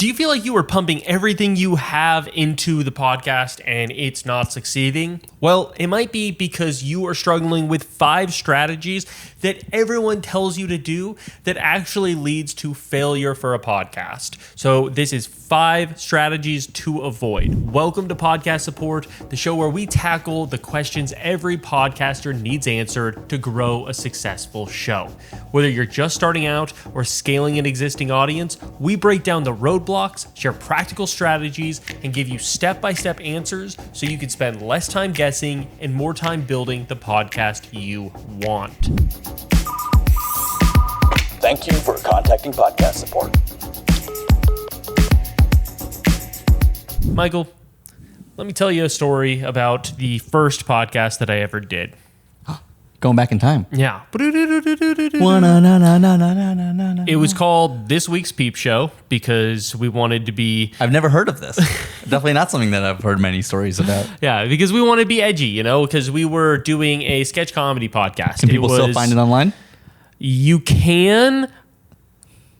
Do you feel like you are pumping everything you have into the podcast and it's not succeeding? Well, it might be because you are struggling with 5 strategies that everyone tells you to do that actually leads to failure for a podcast. So this is 5 strategies to avoid. Welcome to Podcast Support, the show where we tackle the questions every podcaster needs answered to grow a successful show. Whether you're just starting out or scaling an existing audience, we break down the roadblocks, share practical strategies, and give you step-by-step answers so you can spend less time guessing and more time building the podcast you want. Thank you for contacting Podcast Support. Michael, let me tell you a story about the first podcast that I ever did. Going back in time. Yeah. It was called This Week's Peep Show because we wanted to be... I've never heard of this. Definitely not something that I've heard many stories about. Yeah, because we wanted to be edgy, because we were doing a sketch comedy podcast. Can people still find it online? You can,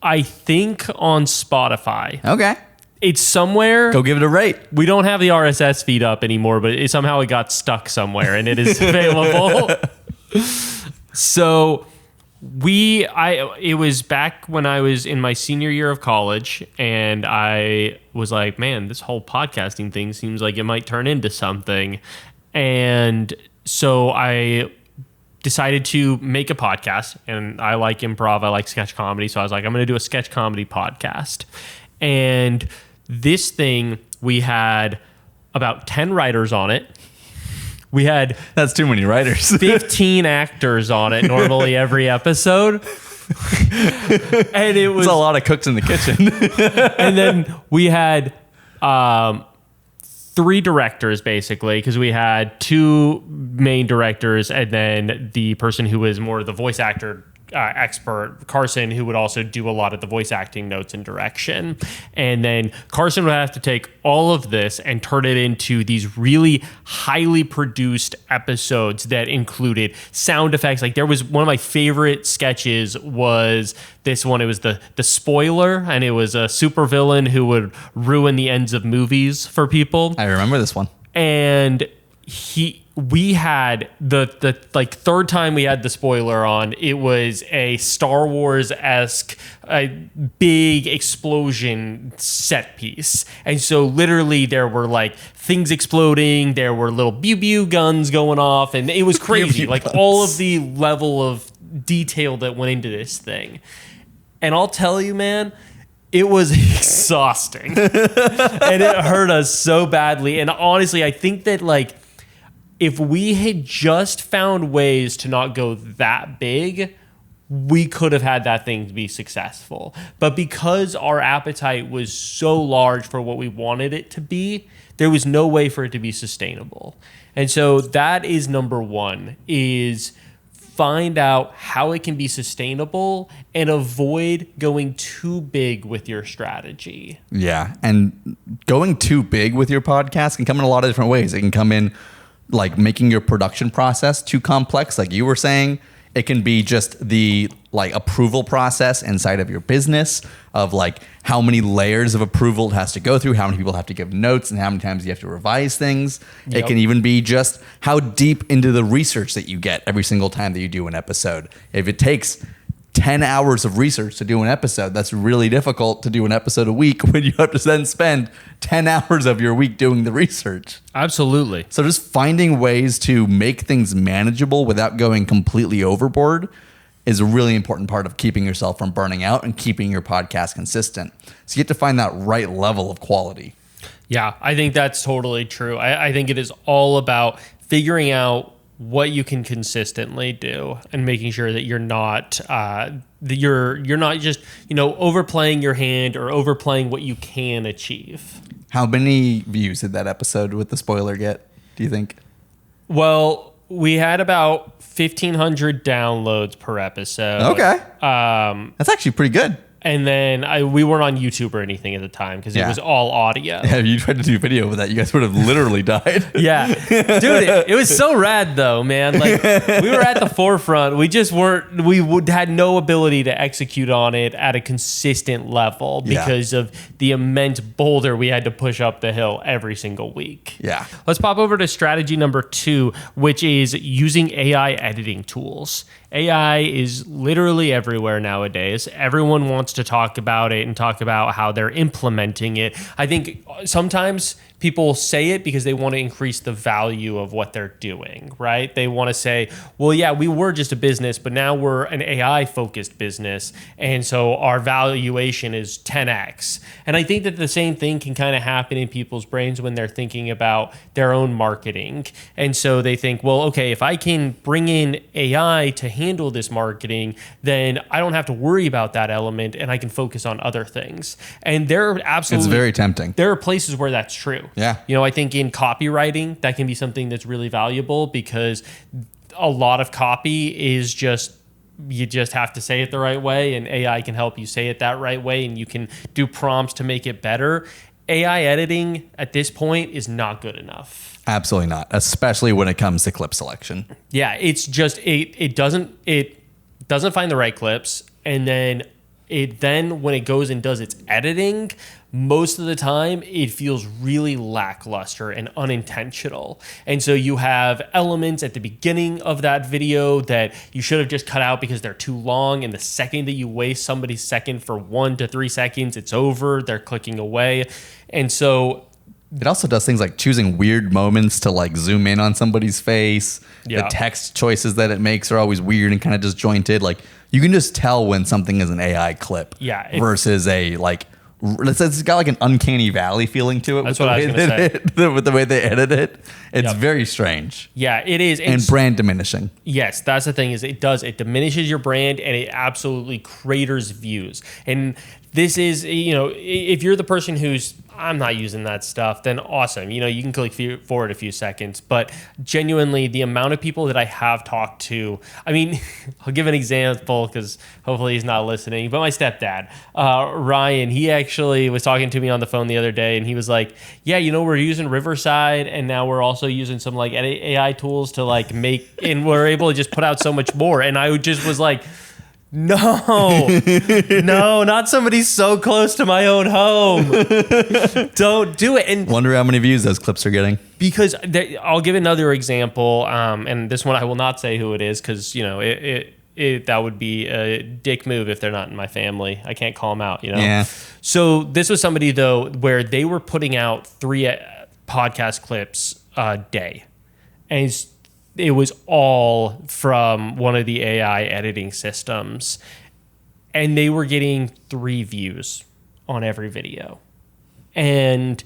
I think, on Spotify. Okay. It's somewhere. Go give it a rate. We don't have the RSS feed up anymore, but somehow it got stuck somewhere and it is available. So it was back when I was in my senior year of college, and I was like, man, this whole podcasting thing seems like it might turn into something. And so I decided to make a podcast, and I like improv, I like sketch comedy. So I was like, I'm going to do a sketch comedy podcast. And this thing, we had about 10 writers on it. We had... That's too many writers. 15 actors on it normally every episode. And it was... It's a lot of cooks in the kitchen. And then we had 3 directors, basically, because we had 2 main directors and then the person who was more the voice actor expert, Carson, who would also do a lot of the voice acting notes and direction. And then Carson would have to take all of this and turn it into these really highly produced episodes that included sound effects. Like there was one of my favorite sketches was this one. It was the spoiler, and it was a supervillain who would ruin the ends of movies for people. I remember this one. And we had the like third time we had the spoiler on, it was a Star Wars-esque big explosion set piece. And so literally there were like things exploding, there were little pew guns going off, and it was crazy. Like all of the level of detail that went into this thing. And I'll tell you, man, it was exhausting. And it hurt us so badly. And honestly, I think that like if we had just found ways to not go that big, we could have had that thing be successful. But because our appetite was so large for what we wanted it to be, there was no way for it to be sustainable. And so that is number 1, is find out how it can be sustainable and avoid going too big with your strategy. Yeah. And going too big with your podcast can come in a lot of different ways. It can come in like making your production process too complex, like you were saying. It can be just the like approval process inside of your business of like how many layers of approval it has to go through, how many people have to give notes, and how many times you have to revise things. Yep. It can even be just how deep into the research that you get every single time that you do an episode. If it takes 10 hours of research to do an episode, that's really difficult to do an episode a week when you have to then spend 10 hours of your week doing the research. Absolutely. So just finding ways to make things manageable without going completely overboard is a really important part of keeping yourself from burning out and keeping your podcast consistent. So you have to find that right level of quality. Yeah, I think that's totally true. I think it is all about figuring out what you can consistently do and making sure that you're not just overplaying your hand or overplaying what you can achieve. How many views did that episode with the spoiler get, do you think? Well, we had about 1,500 downloads per episode. Okay. That's actually pretty good. And then we weren't on YouTube or anything at the time because it was all audio. Yeah, if you tried to do video with that, you guys would have literally died. Yeah. Dude, it was so rad though, man. Like we were at the forefront. We just had no ability to execute on it at a consistent level because of the immense boulder we had to push up the hill every single week. Yeah. Let's pop over to strategy number 2, which is using AI editing tools. AI is literally everywhere nowadays. Everyone wants to talk about it and talk about how they're implementing it. I think sometimes people say it because they want to increase the value of what they're doing, right? They want to say, well, yeah, we were just a business, but now we're an AI-focused business, and so our valuation is 10x. And I think that the same thing can kind of happen in people's brains when they're thinking about their own marketing. And so they think, well, okay, if I can bring in AI to handle this marketing, then I don't have to worry about that element, and I can focus on other things. And there are absolutely... It's very tempting. There are places where that's true. Yeah. You know, I think in copywriting, that can be something that's really valuable because a lot of copy is just, you just have to say it the right way, and AI can help you say it that right way, and you can do prompts to make it better. AI editing at this point is not good enough. Absolutely not, especially when it comes to clip selection. Yeah, it's just it doesn't find the right clips, and then when it goes and does its editing, most of the time it feels really lackluster and unintentional. And so you have elements at the beginning of that video that you should have just cut out because they're too long, and the second that you waste somebody's second for 1 to 3 seconds, it's over, they're clicking away. And so it also does things like choosing weird moments to like zoom in on somebody's face. Yeah. The text choices that it makes are always weird and kind of disjointed. Like you can just tell when something is an AI clip versus a like, it's got like an uncanny valley feeling to it. That's what I was going to say. With the way they edit it. It's very strange. Yeah, it is. And brand diminishing. Yes, that's the thing is it diminishes your brand, and it absolutely craters views. And this is, you know, if you're the person who's, I'm not using that stuff, then awesome. You know, you can click forward a few seconds. But genuinely, the amount of people that I have talked to, I mean, I'll give an example because hopefully he's not listening. But my stepdad, Ryan, he actually was talking to me on the phone the other day, and he was like, yeah, you know, we're using Riverside, and now we're also using some like AI tools to like make, and we're able to just put out so much more. And I just was like, no, not somebody so close to my own home. Don't do it. And wonder how many views those clips are getting. Because I'll give another example, and this one I will not say who it is because, you know, that would be a dick move if they're not in my family. I can't call them out, you know? Yeah. So this was somebody, though, where they were putting out 3 podcast clips a day. And it was all from one of the AI editing systems. And they were getting 3 views on every video. And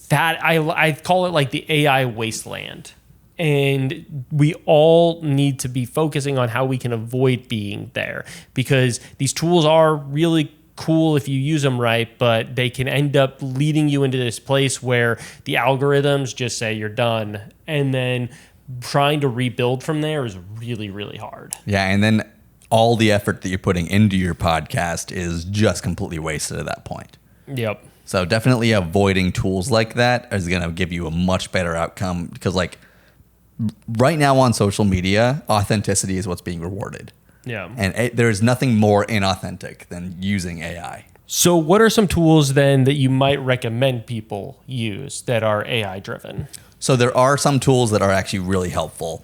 that, I call it like the AI wasteland. And we all need to be focusing on how we can avoid being there. Because these tools are really cool if you use them right, but they can end up leading you into this place where the algorithms just say you're done. And then trying to rebuild from there is really, really hard. Yeah, and then all the effort that you're putting into your podcast is just completely wasted at that point. Yep. So definitely avoiding tools like that is going to give you a much better outcome because like right now on social media, authenticity is what's being rewarded. Yeah. And there is nothing more inauthentic than using AI. So what are some tools then that you might recommend people use that are AI driven? So there are some tools that are actually really helpful.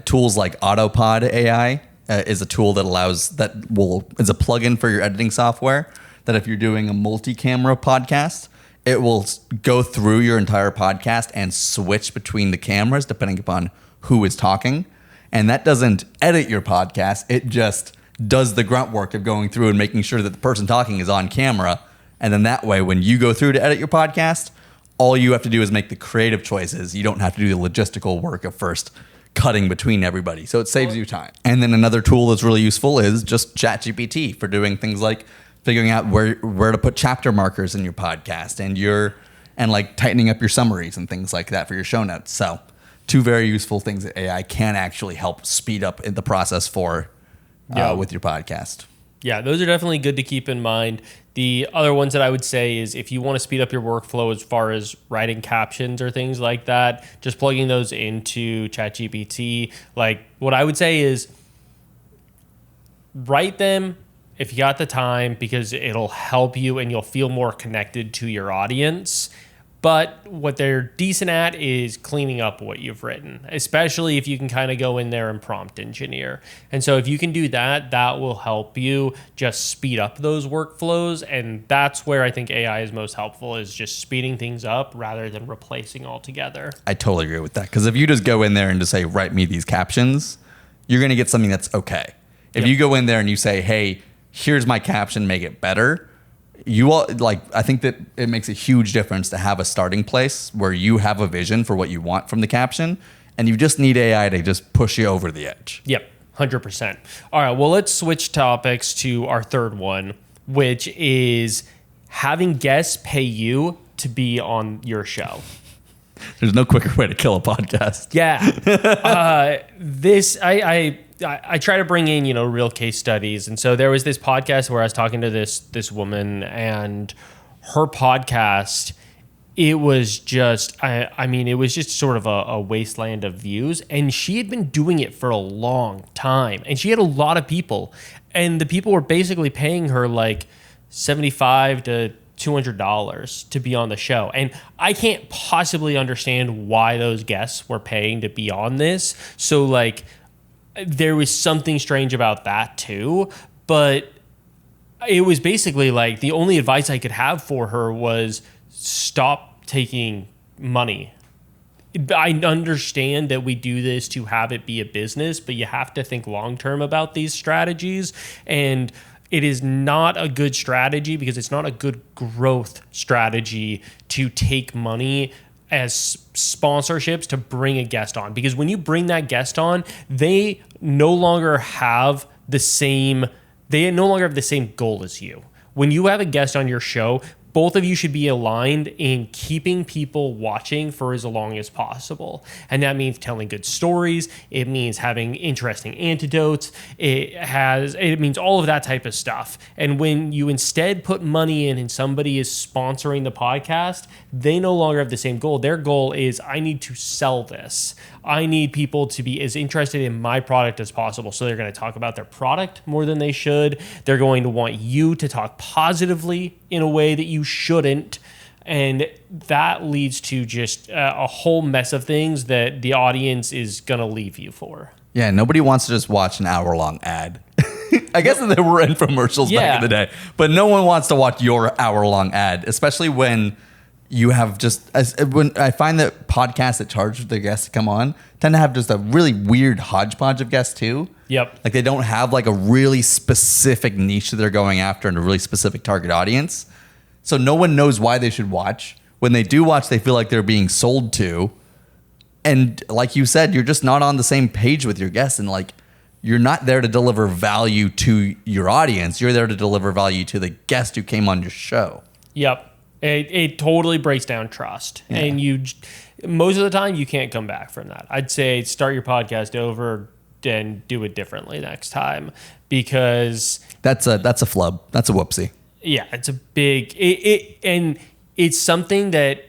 Tools like Autopod AI is a tool that is a plugin for your editing software that if you're doing a multi-camera podcast, it will go through your entire podcast and switch between the cameras depending upon who is talking. And that doesn't edit your podcast. It just does the grunt work of going through and making sure that the person talking is on camera. And then that way, when you go through to edit your podcast, all you have to do is make the creative choices. You don't have to do the logistical work of first cutting between everybody. So it saves you time. And then another tool that's really useful is just ChatGPT for doing things like figuring out where to put chapter markers in your podcast and like tightening up your summaries and things like that for your show notes. So 2 very useful things that AI can actually help speed up in the process for with your podcast. Yeah, those are definitely good to keep in mind. The other ones that I would say is if you want to speed up your workflow as far as writing captions or things like that, just plugging those into ChatGPT. Like what I would say is write them if you got the time because it'll help you and you'll feel more connected to your audience. But what they're decent at is cleaning up what you've written, especially if you can kind of go in there and prompt engineer. And so if you can do that, that will help you just speed up those workflows. And that's where I think AI is most helpful, is just speeding things up rather than replacing altogether. I totally agree with that. Because if you just go in there and just say, write me these captions, you're going to get something that's okay. If you go in there and you say, hey, here's my caption, make it better, I think that it makes a huge difference to have a starting place where you have a vision for what you want from the caption, and you just need AI to just push you over the edge. Yep, 100%. All right, well, let's switch topics to our third one, which is having guests pay you to be on your show. There's no quicker way to kill a podcast. Yeah. I try to bring in, real case studies. And so there was this podcast where I was talking to this woman, and her podcast, it was just, it was just sort of a wasteland of views. And she had been doing it for a long time. And she had a lot of people. And the people were basically paying her like $75 to $200 to be on the show. And I can't possibly understand why those guests were paying to be on this. So like, there was something strange about that too, but it was basically like the only advice I could have for her was stop taking money. I understand that we do this to have it be a business, but you have to think long-term about these strategies. And it is not a good strategy because it's not a good growth strategy to take money as sponsorships to bring a guest on, because when you bring that guest on, they no longer have the same goal as you. When you have a guest on your show, both of you should be aligned in keeping people watching for as long as possible. And that means telling good stories. It means having interesting anecdotes. It means all of that type of stuff. And when you instead put money in and somebody is sponsoring the podcast, they no longer have the same goal. Their goal is, I need to sell this. I need people to be as interested in my product as possible. So they're going to talk about their product more than they should. They're going to want you to talk positively in a way that you shouldn't. And that leads to just a whole mess of things that the audience is going to leave you for. Yeah, nobody wants to just watch an hour-long ad. I guess there were infomercials back in the day, but no one wants to watch your hour-long ad, especially when you have when I find that podcasts that charge their guests to come on tend to have just a really weird hodgepodge of guests too. Yep. Like they don't have like a really specific niche that they're going after and a really specific target audience. So no one knows why they should watch. When they do watch, they feel like they're being sold to. And like you said, you're just not on the same page with your guests, and like you're not there to deliver value to your audience. You're there to deliver value to the guest who came on your show. Yep. It totally breaks down trust. Yeah. And most of the time you can't come back from that. I'd say start your podcast over and do it differently next time, because that's a flub. That's a whoopsie. Yeah, it's a big and it's something that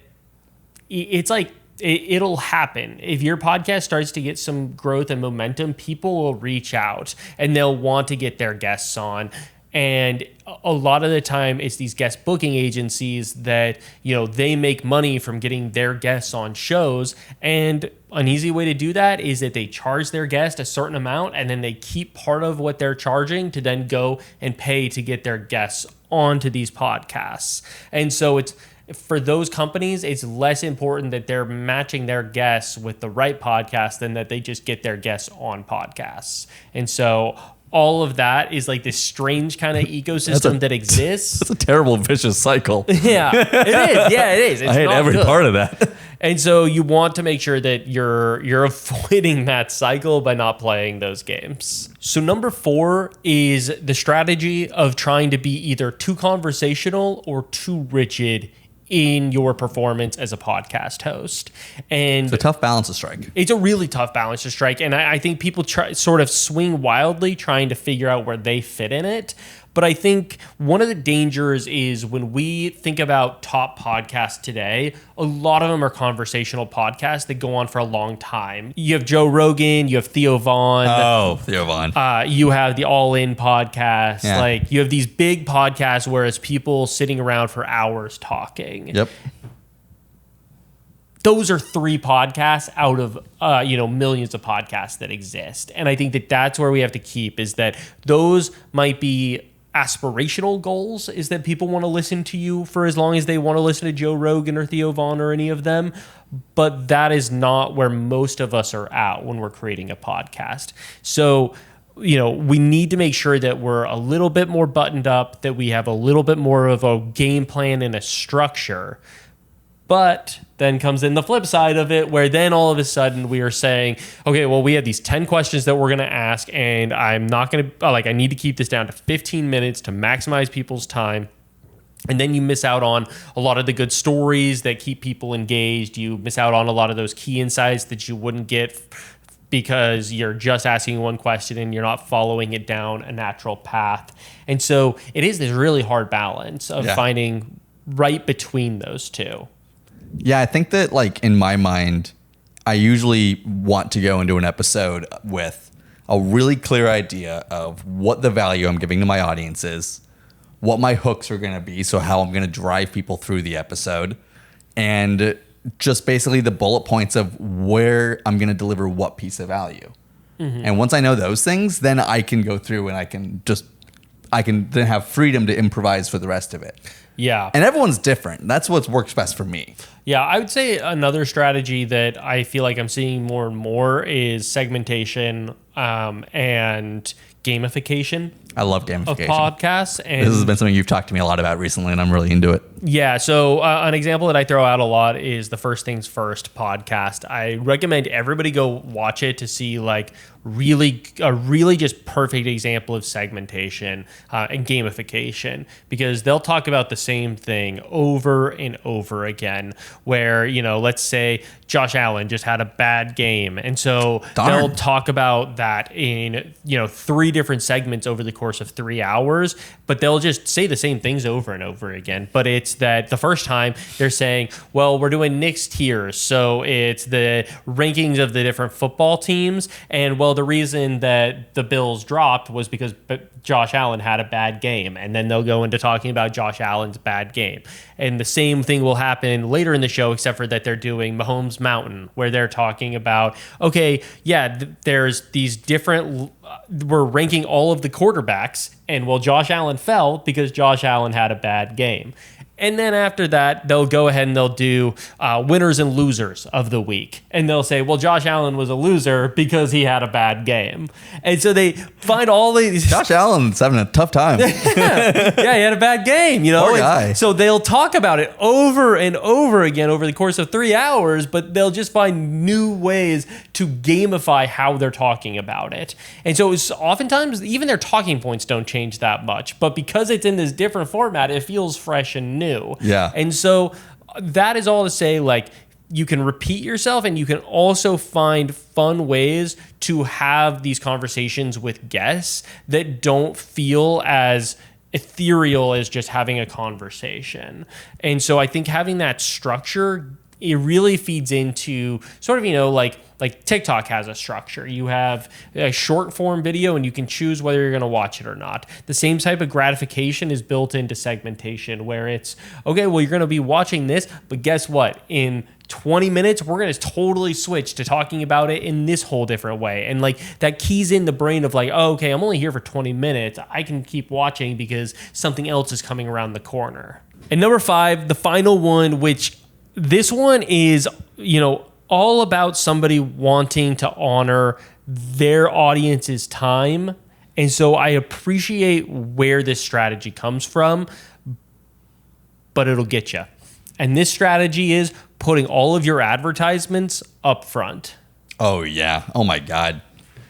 it's like it'll happen. If your podcast starts to get some growth and momentum, people will reach out and they'll want to get their guests on. And a lot of the time it's these guest booking agencies that, they make money from getting their guests on shows. And an easy way to do that is that they charge their guest a certain amount, and then they keep part of what they're charging to then go and pay to get their guests onto these podcasts. And so it's, for those companies, it's less important that they're matching their guests with the right podcast than that they just get their guests on podcasts. And so all of that is like this strange kind of ecosystem that exists. That's a terrible vicious cycle. Yeah, it is. Yeah, it is. It's I hate every part of that. And so you want to make sure that you're avoiding that cycle by not playing those games. So number 4 is the strategy of trying to be either too conversational or too rigid in your performance as a podcast host. And it's a tough balance to strike. It's a really tough balance to strike. And I think people sort of swing wildly trying to figure out where they fit in it. But I think one of the dangers is when we think about top podcasts today, a lot of them are conversational podcasts that go on for a long time. You have Joe Rogan, you have Theo Vaughn. Oh, Theo Vaughn. You have the All In podcast. Yeah. Like you have these big podcasts where it's people sitting around for hours talking. Yep. Those are 3 podcasts out of millions of podcasts that exist. And I think that that's where we have to keep is that those might be aspirational goals, is that people want to listen to you for as long as they want to listen to Joe Rogan or Theo Vaughn or any of them. But that is not where most of us are at when we're creating a podcast. So, we need to make sure that we're a little bit more buttoned up, that we have a little bit more of a game plan and a structure. But then comes in the flip side of it, where then all of a sudden we are saying, okay, well, we have these 10 questions that we're going to ask, and I'm not going to, I need to keep this down to 15 minutes to maximize people's time. And then you miss out on a lot of the good stories that keep people engaged. You miss out on a lot of those key insights that you wouldn't get because you're just asking one question and you're not following it down a natural path. And so it is this really hard balance of finding right between those two. Yeah, I think that in my mind, I usually want to go into an episode with a really clear idea of what the value I'm giving to my audience is, what my hooks are going to be, so how I'm going to drive people through the episode, and just basically the bullet points of where I'm going to deliver what piece of value. Mm-hmm. And once I know those things, then I can go through and I can then have freedom to improvise for the rest of it. Yeah. And everyone's different. That's what works best for me. Yeah, I would say another strategy that I feel like I'm seeing more and more is segmentation and gamification. I love gamification of podcasts. And this has been something you've talked to me a lot about recently, and I'm really into it. Yeah. So an example that I throw out a lot is the First Things First podcast. I recommend everybody go watch it to see a really just perfect example of segmentation and gamification, because they'll talk about the same thing over and over again, where, let's say Josh Allen just had a bad game. And so they'll talk about that in, 3 different segments over the course of 3 hours, but they'll just say the same things over and over again. But it's that the first time they're saying, well, we're doing Knicks tiers. So it's the rankings of the different football teams. And well, the reason that the Bills dropped was because Josh Allen had a bad game. And then they'll go into talking about Josh Allen's bad game. And the same thing will happen later in the show, except for that they're doing Mahomes Mountain, where they're talking about, okay, there's these different, we're ranking all of the quarterbacks, and well, Josh Allen fell because Josh Allen had a bad game. And then after that, they'll go ahead and they'll do winners and losers of the week. And they'll say, well, Josh Allen was a loser because he had a bad game. And so they find all these... Josh Allen's having a tough time. Yeah, he had a bad game, Poor guy. So they'll talk about it over and over again over the course of 3 hours, but they'll just find new ways to gamify how they're talking about it. And so it's oftentimes, even their talking points don't change that much. But because it's in this different format, it feels fresh and new. Yeah. And so that is all to say, you can repeat yourself, and you can also find fun ways to have these conversations with guests that don't feel as ethereal as just having a conversation. And so I think having that structure, it really feeds into sort of, like TikTok has a structure. You have a short form video and you can choose whether you're going to watch it or not. The same type of gratification is built into segmentation, where it's, okay, well, you're going to be watching this, but guess what? In 20 minutes, we're going to totally switch to talking about it in this whole different way. And that keys in the brain of oh, okay, I'm only here for 20 minutes. I can keep watching because something else is coming around the corner. And number 5, the final one, which this one is, all about somebody wanting to honor their audience's time. And so I appreciate where this strategy comes from, but it'll get you. And this strategy is putting all of your advertisements up front. Oh, yeah. Oh, my God.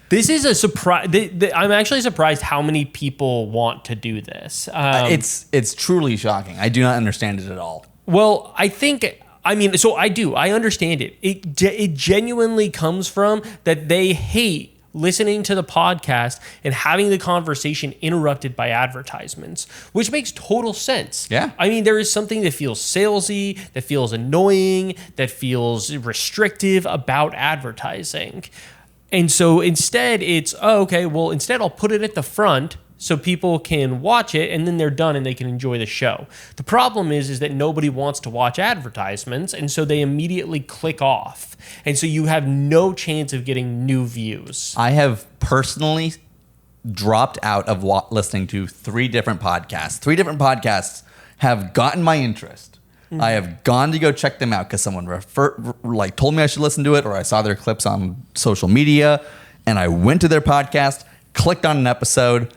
This is a surprise. I'm actually surprised how many people want to do this. It's truly shocking. I do not understand it at all. Well, I do. I understand it. It genuinely comes from that they hate listening to the podcast and having the conversation interrupted by advertisements, which makes total sense. Yeah. I mean, there is something that feels salesy, that feels annoying, that feels restrictive about advertising. And so instead it's, instead I'll put it at the front so people can watch it and then they're done and they can enjoy the show. The problem is that nobody wants to watch advertisements, and so they immediately click off. And so you have no chance of getting new views. I have personally dropped out of listening to 3 different podcasts. 3 different podcasts have gotten my interest. I have gone to go check them out because someone told me I should listen to it, or I saw their clips on social media, and I went to their podcast, clicked on an episode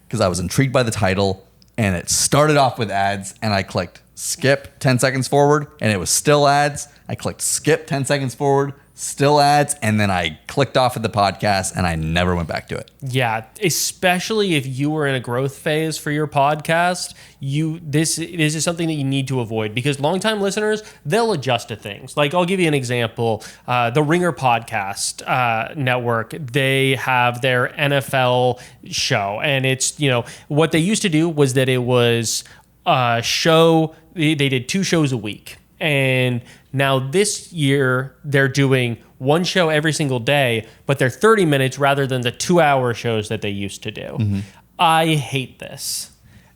because I was intrigued by the title, and it started off with ads, and I clicked skip 10 seconds forward, and it was still ads. I clicked skip 10 seconds forward, still ads, and then I clicked off of the podcast, and I never went back to it. Yeah, especially if you were in a growth phase for your podcast, this is something that you need to avoid, because longtime listeners, they'll adjust to things. Like, I'll give you an example. The Ringer podcast network, they have their NFL show, and it's, what they used to do was that it was a show. They did 2 shows a week. And now this year they're doing 1 show every single day, but they're 30 minutes rather than the 2-hour shows that they used to do. Mm-hmm. I hate this.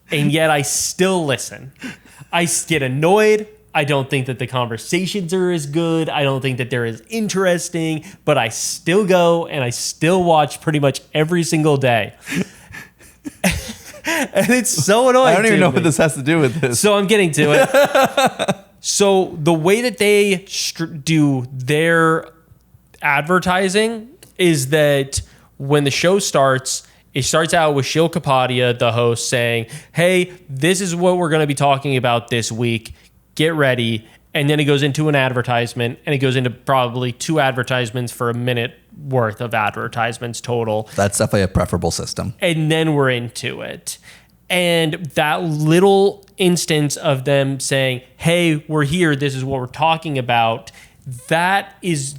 And yet I still listen. I get annoyed. I don't think that the conversations are as good. I don't think that they're as interesting, but I still go and I still watch pretty much every single day. And it's so annoying. I don't even know what this has to do with this. So I'm getting to it. So the way that they do their advertising is that when the show starts, it starts out with Shil Kapadia, the host, saying, hey, this is what we're going to be talking about this week. Get ready. And then it goes into an advertisement, and it goes into probably 2 advertisements for a minute worth of advertisements total. That's definitely a preferable system. And then we're into it. And that little instance of them saying, hey, we're here, this is what we're talking about, that is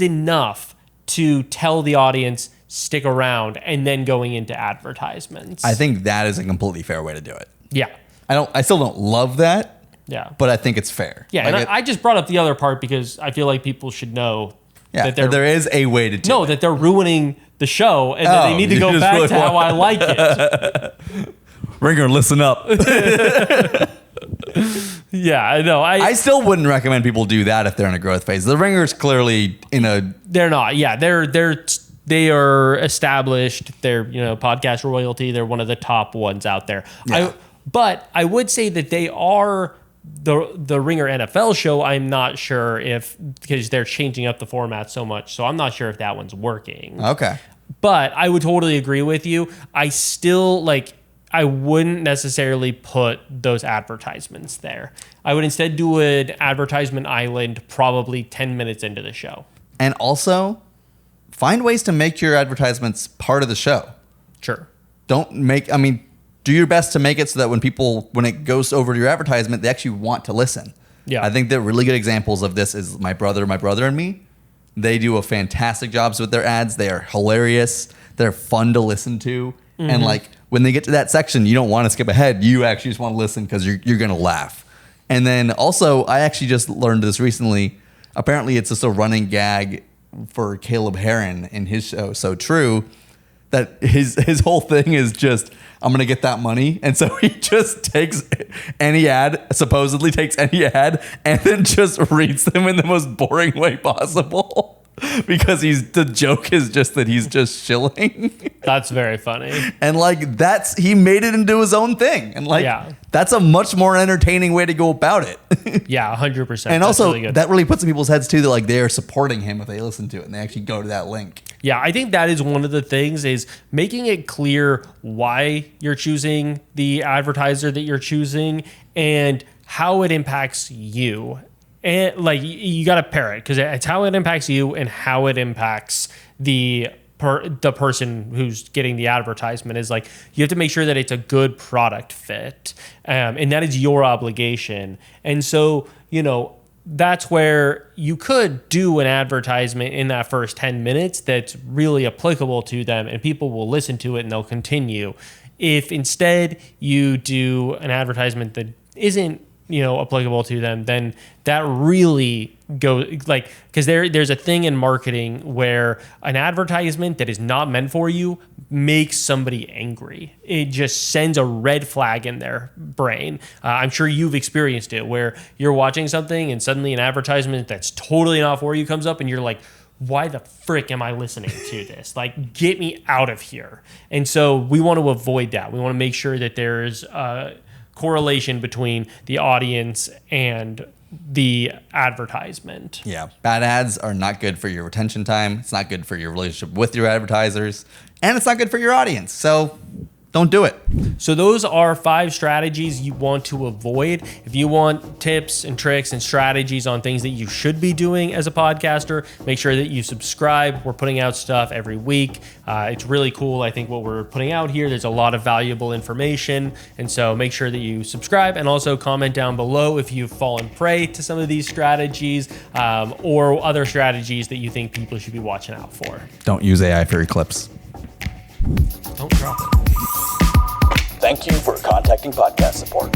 enough to tell the audience, stick around, and then going into advertisements. I think that is a completely fair way to do it. Yeah. I still don't love that. Yeah. But I think it's fair. Yeah, like I just brought up the other part because I feel like people should know that there is a way to do it. that they're ruining the show, and that they need to go back to how I like it. Ringer, listen up. Yeah, I know. I still wouldn't recommend people do that if they're in a growth phase. The Ringer's clearly in a... They're not. Yeah, they are established. They're, podcast royalty. They're one of the top ones out there. Yeah. But I would say that they are the Ringer NFL show. I'm not sure because they're changing up the format so much. So I'm not sure if that one's working. Okay. But I would totally agree with you. I still I wouldn't necessarily put those advertisements there. I would instead do an advertisement island probably 10 minutes into the show. And also, find ways to make your advertisements part of the show. Sure. Do your best to make it so that when it goes over to your advertisement, they actually want to listen. Yeah. I think that really good examples of this is my brother and me. They do a fantastic job with their ads. They are hilarious. They're fun to listen to. Mm-hmm. And when they get to that section, you don't want to skip ahead. You actually just want to listen because you're going to laugh. And then also, I actually just learned this recently. Apparently, it's just a running gag for Caleb Heron in his show, So True, that his whole thing is just, I'm going to get that money. And so he just takes any ad, supposedly takes any ad, and then just reads them in the most boring way possible. Because the joke is just that he's just shilling. That's very funny. And he made it into his own thing. And that's a much more entertaining way to go about it. Yeah, 100%. And also really that really puts in people's heads too that they are supporting him if they listen to it and they actually go to that link. Yeah, I think that is one of the things, is making it clear why you're choosing the advertiser that you're choosing and how it impacts you. And you got to pair it, because it's how it impacts you and how it impacts the person who's getting the advertisement. Is you have to make sure that it's a good product fit, and that is your obligation. And so that's where you could do an advertisement in that first 10 minutes that's really applicable to them, and people will listen to it and they'll continue. If instead you do an advertisement that isn't, applicable to them, then that really goes like, because there's a thing in marketing where an advertisement that is not meant for you makes somebody angry. It just sends a red flag in their brain. I'm sure you've experienced it where you're watching something and suddenly an advertisement that's totally not for you comes up and you're like, why the frick am I listening to this? Like, get me out of here. And so we want to avoid that. We want to make sure that there's correlation between the audience and the advertisement. Yeah. Bad ads are not good for your retention time. It's not good for your relationship with your advertisers. And it's not good for your audience. So don't do it. So those are 5 strategies you want to avoid. If you want tips and tricks and strategies on things that you should be doing as a podcaster, make sure that you subscribe. We're putting out stuff every week. It's really cool. I think what we're putting out here, there's a lot of valuable information. And so make sure that you subscribe and also comment down below if you've fallen prey to some of these strategies or other strategies that you think people should be watching out for. Don't use AI for your clips. Don't drop it. Thank you for contacting podcast support.